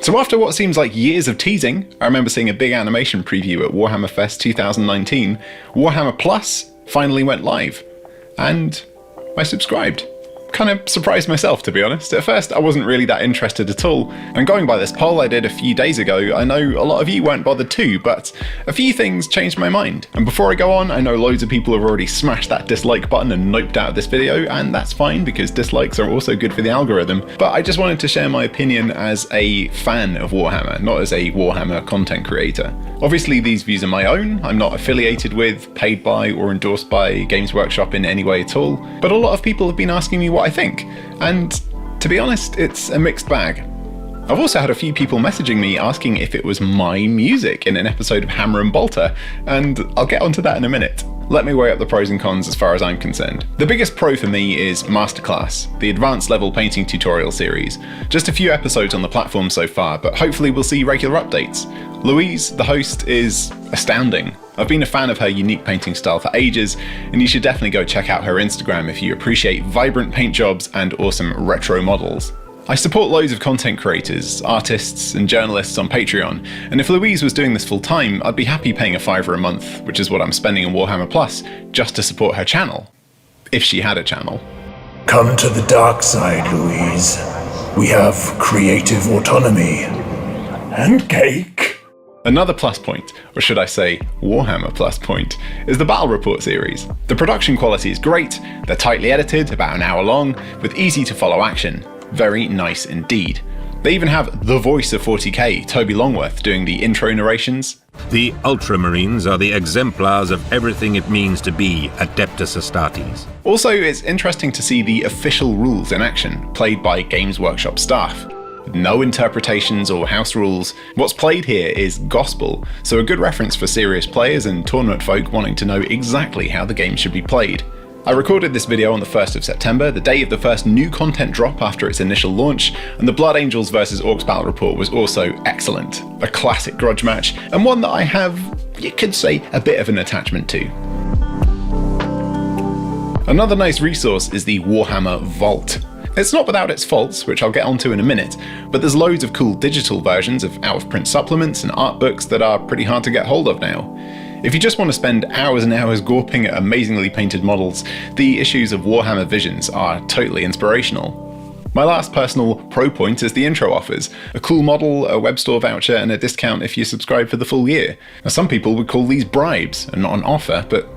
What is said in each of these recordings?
So after what seems like years of teasing, I remember seeing a big animation preview at Warhammer Fest 2019, Warhammer Plus finally went live. And I subscribed. Kind of surprised myself, to be honest. At first, I wasn't really that interested at all, and going by this poll I did a few days ago, I know a lot of you weren't bothered too, but a few things changed my mind. And before I go on, I know loads of people have already smashed that dislike button and noped out of this video, and that's fine because dislikes are also good for the algorithm, but I just wanted to share my opinion as a fan of Warhammer, not as a Warhammer content creator. Obviously these views are my own, I'm not affiliated with, paid by, or endorsed by Games Workshop in any way at all, but a lot of people have been asking me what I think, and to be honest, it's a mixed bag. I've also had a few people messaging me asking if it was my music in an episode of Hammer and Bolter, and I'll get onto that in a minute. Let me weigh up the pros and cons as far as I'm concerned. The biggest pro for me is Masterclass, the advanced level painting tutorial series. Just a few episodes on the platform so far, but hopefully we'll see regular updates. Louise, the host, is astounding. I've been a fan of her unique painting style for ages, and you should definitely go check out her Instagram if you appreciate vibrant paint jobs and awesome retro models. I support loads of content creators, artists and journalists on Patreon, and if Louise was doing this full time, I'd be happy paying a $5 a month, which is what I'm spending on Warhammer Plus, just to support her channel. If she had a channel. Come to the dark side, Louise. We have creative autonomy. And cake. Another plus point, or should I say Warhammer plus point, is the Battle Report series. The production quality is great, they're tightly edited, about an hour long, with easy to follow action. Very nice indeed. They even have the voice of 40k, Toby Longworth, doing the intro narrations. The Ultramarines are the exemplars of everything it means to be Adeptus Astartes. Also, it's interesting to see the official rules in action, played by Games Workshop staff. No interpretations or house rules. What's played here is gospel, so a good reference for serious players and tournament folk wanting to know exactly how the game should be played. I recorded this video on the 1st of September, the day of the first new content drop after its initial launch, and the Blood Angels vs Orcs Battle Report was also excellent. A classic grudge match, and one that I have, you could say, a bit of an attachment to. Another nice resource is the Warhammer Vault. It's not without its faults, which I'll get onto in a minute, but there's loads of cool digital versions of out-of-print supplements and art books that are pretty hard to get hold of now. If you just want to spend hours and hours gawping at amazingly painted models, the issues of Warhammer Visions are totally inspirational. My last personal pro point is the intro offers, a cool model, a web store voucher, and a discount if you subscribe for the full year. Now, some people would call these bribes and not an offer, but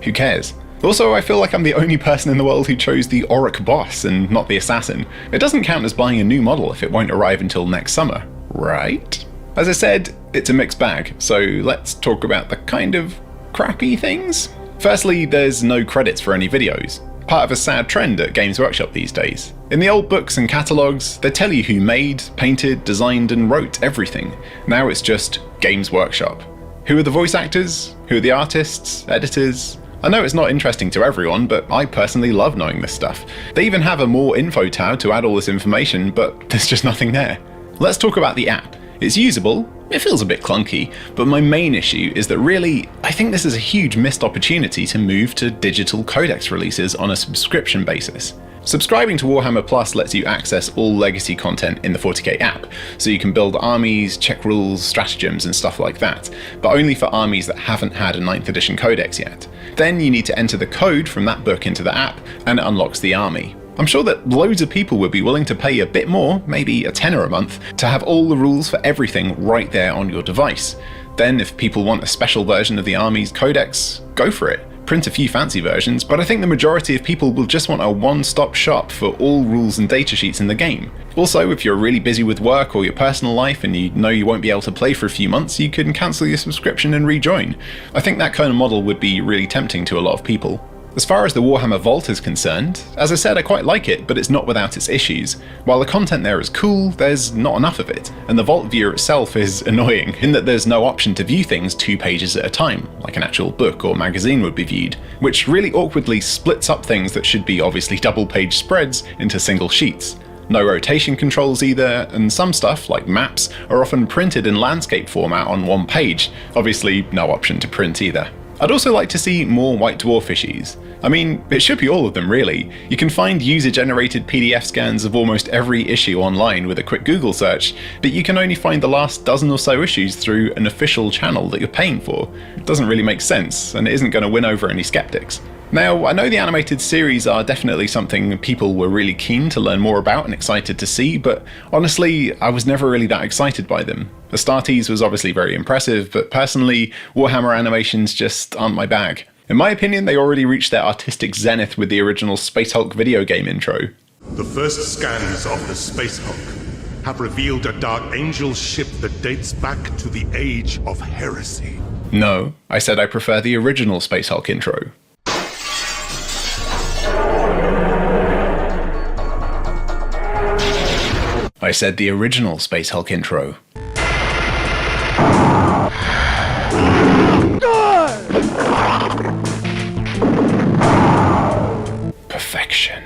who cares? Also, I feel like I'm the only person in the world who chose the Auric boss and not the assassin. It doesn't count as buying a new model if it won't arrive until next summer, right? As I said, it's a mixed bag, so let's talk about the kind of crappy things. Firstly, there's no credits for any videos. Part of a sad trend at Games Workshop these days. In the old books and catalogues, they tell you who made, painted, designed and wrote everything. Now it's just Games Workshop. Who are the voice actors? Who are the artists, editors? I know it's not interesting to everyone, but I personally love knowing this stuff. They even have a more info tab to add all this information, but there's just nothing there. Let's talk about the app. It's usable, it feels a bit clunky, but my main issue is that really, I think this is a huge missed opportunity to move to digital codex releases on a subscription basis. Subscribing to Warhammer Plus lets you access all legacy content in the 40k app, so you can build armies, check rules, stratagems and stuff like that, but only for armies that haven't had a 9th edition codex yet. Then you need to enter the code from that book into the app, and it unlocks the army. I'm sure that loads of people would be willing to pay a bit more, maybe a tenner a month, to have all the rules for everything right there on your device. Then if people want a special version of the army's codex, go for it. Print a few fancy versions, but I think the majority of people will just want a one-stop shop for all rules and datasheets in the game. Also, if you're really busy with work or your personal life and you know you won't be able to play for a few months, you can cancel your subscription and rejoin. I think that kind of model would be really tempting to a lot of people. As far as the Warhammer Vault is concerned, as I said, I quite like it, but it's not without its issues. While the content there is cool, there's not enough of it, and the Vault viewer itself is annoying, in that there's no option to view things 2 pages at a time, like an actual book or magazine would be viewed, which really awkwardly splits up things that should be obviously double-page spreads into single sheets. No rotation controls either, and some stuff, like maps, are often printed in landscape format on one page, obviously no option to print either. I'd also like to see more White Dwarf issues. I mean, it should be all of them really. You can find user-generated PDF scans of almost every issue online with a quick Google search, but you can only find the last dozen or so issues through an official channel that you're paying for. It doesn't really make sense, and it isn't going to win over any skeptics. Now, I know the animated series are definitely something people were really keen to learn more about and excited to see, but honestly, I was never really that excited by them. Astartes was obviously very impressive, but personally, Warhammer animations just aren't my bag. In my opinion, they already reached their artistic zenith with the original Space Hulk video game intro. The first scans of the Space Hulk have revealed a Dark Angel ship that dates back to the Age of Heresy. No, I said I prefer the original Space Hulk intro. I said the original Space Hulk intro. Perfection.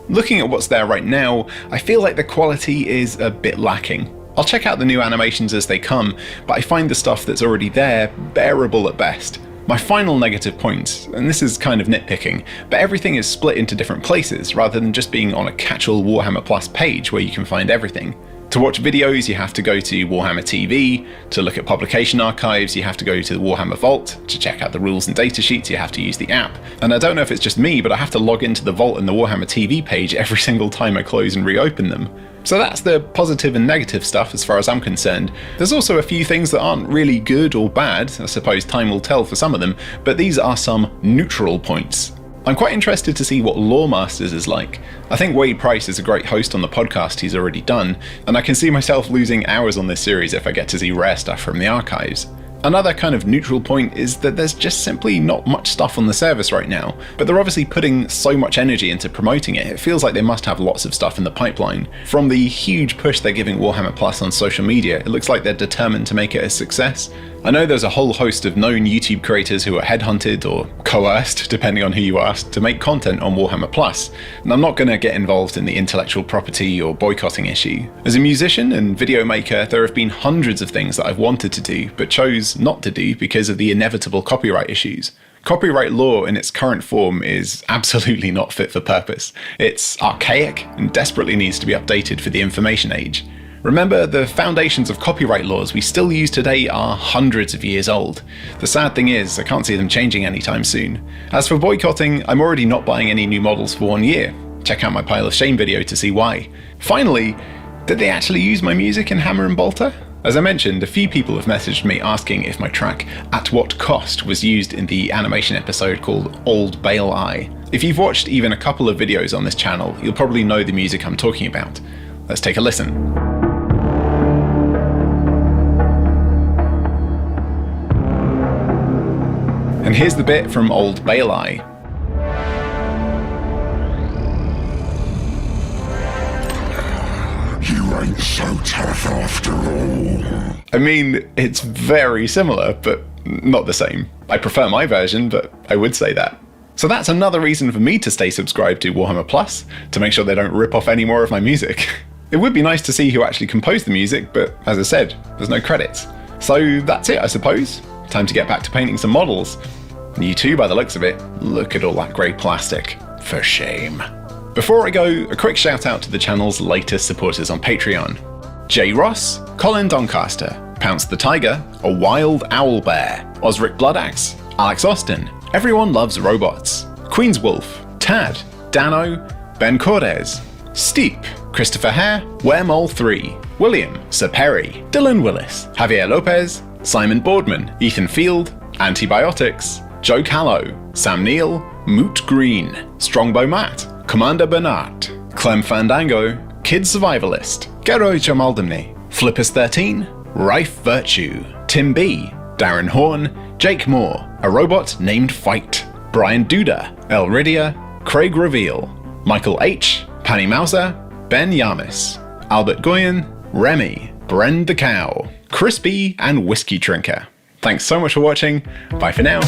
Looking at what's there right now, I feel like the quality is a bit lacking. I'll check out the new animations as they come, but I find the stuff that's already there bearable at best. My final negative point, and this is kind of nitpicking, but everything is split into different places rather than just being on a catch-all Warhammer Plus page where you can find everything. To watch videos, you have to go to Warhammer TV. To look at publication archives, you have to go to the Warhammer Vault. To check out the rules and datasheets, you have to use the app. And I don't know if it's just me, but I have to log into the Vault and the Warhammer TV page every single time I close and reopen them. So that's the positive and negative stuff as far as I'm concerned. There's also a few things that aren't really good or bad. I suppose time will tell for some of them, but these are some neutral points. I'm quite interested to see what Lore Masters is like. I think Wade Price is a great host on the podcast he's already done, and I can see myself losing hours on this series if I get to see rare stuff from the archives. Another kind of neutral point is that there's just simply not much stuff on the service right now, but they're obviously putting so much energy into promoting it, it feels like they must have lots of stuff in the pipeline. From the huge push they're giving Warhammer Plus on social media, it looks like they're determined to make it a success. I know there's a whole host of known YouTube creators who are headhunted or coerced, depending on who you ask, to make content on Warhammer Plus, and I'm not going to get involved in the intellectual property or boycotting issue. As a musician and video maker, there have been hundreds of things that I've wanted to do, but chose not to do because of the inevitable copyright issues. Copyright law in its current form is absolutely not fit for purpose. It's archaic and desperately needs to be updated for the information age. Remember, the foundations of copyright laws we still use today are hundreds of years old. The sad thing is, I can't see them changing anytime soon. As for boycotting, I'm already not buying any new models for 1 year. Check out my Pile of Shame video to see why. Finally, did they actually use my music in Hammer and Bolter? As I mentioned, a few people have messaged me asking if my track At What Cost was used in the animation episode called Old Bale Eye. If you've watched even a couple of videos on this channel, you'll probably know the music I'm talking about. Let's take a listen. And here's the bit from Old Bale Eye. You ain't so tough after all. I mean, it's very similar, but not the same. I prefer my version, but I would say that. So that's another reason for me to stay subscribed to Warhammer Plus, to make sure they don't rip off any more of my music. It would be nice to see who actually composed the music, but as I said, there's no credits. So that's it, I suppose. Time to get back to painting some models. You too, by the looks of it. Look at all that grey plastic. For shame. Before I go, a quick shout out to the channel's latest supporters on Patreon. Jay Ross, Colin Doncaster, Pounce the Tiger, A Wild Owl Bear, Osric Bloodaxe, Alex Austin, Everyone Loves Robots, Queen's Wolf, Tad, Dano, Ben Cordes, Steep, Christopher Hare, Weremole3, William, Sir Perry, Dylan Willis, Javier Lopez, Simon Boardman, Ethan Field, Antibiotics, Joe Callow, Sam Neill, Moot Green, Strongbow Matt, Commander Bernard, Clem Fandango, Kid Survivalist, Gero Jamaldemne, Flippers13, Rife Virtue, Tim B, Darren Horn, Jake Moore, A Robot Named Fight, Brian Duda, Elridia, Craig Reveal, Michael H, Panny Mauser, Ben Yamis, Albert Goyen, Remy, Bren the Cow, Crispy and Whiskey Drinker. Thanks so much for watching. Bye for now.